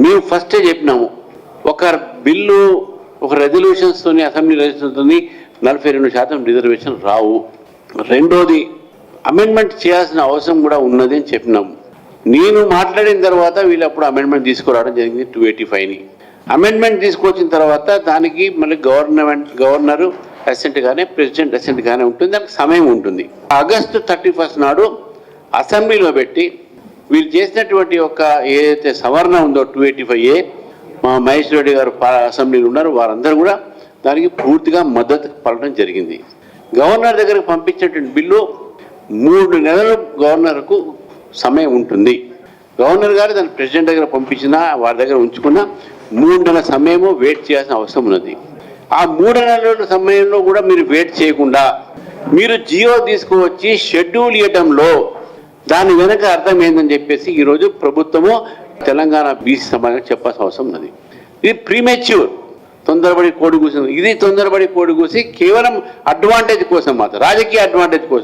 మేము ఫస్టే చెప్పినాము, ఒక బిల్లు ఒక రెజల్యూషన్స్తో అసెంబ్లీ రెజల్యూషన్తో 42% రిజర్వేషన్ రావు. రెండోది అమెండ్మెంట్ చేయాల్సిన అవసరం కూడా ఉన్నది అని చెప్పినాము. నేను మాట్లాడిన తర్వాత వీళ్ళు అప్పుడు అమెండ్మెంట్ తీసుకురావడం జరిగింది 285ని. అమెండ్మెంట్ తీసుకొచ్చిన తర్వాత దానికి మళ్ళీ గవర్నరు అసెంట్ కానీ ప్రెసిడెంట్ అసెంట్ కానీ ఉంటుంది, దానికి సమయం ఉంటుంది. ఆగస్టు 31 నాడు అసెంబ్లీలో పెట్టి వీళ్ళు చేసినటువంటి ఒక ఏదైతే సవరణ ఉందో 285A, మా మహేష్ రెడ్డి గారు అసెంబ్లీలో ఉన్నారు, వారందరూ కూడా దానికి పూర్తిగా మద్దతు పడడం జరిగింది. గవర్నర్ దగ్గరకు పంపించేటువంటి బిల్లు 3 నెలలు గవర్నర్కు సమయం ఉంటుంది. గవర్నర్ గారు దాన్ని ప్రెసిడెంట్ దగ్గర పంపించినా వారి దగ్గర ఉంచుకున్నా 3 నెలల సమయము వెయిట్ చేయాల్సిన అవసరం ఉన్నది. ఆ 3 నెలల సమయంలో కూడా మీరు వెయిట్ చేయకుండా మీరు జియో తీసుకువచ్చి షెడ్యూల్ ఇవ్వడంలో దాని వెనక అర్థం ఏందని చెప్పేసి ఈరోజు ప్రభుత్వము తెలంగాణ బీసీ సమాజానికి చెప్పాల్సిన అవసరం ఉన్నది. ఇది ప్రీమెచ్యూర్, తొందరపడి కోడి కూసింది. ఇది తొందరపడి కోడి కూసి కేవలం అడ్వాంటేజ్ కోసం మాత్రం, రాజకీయ అడ్వాంటేజ్ కోసం.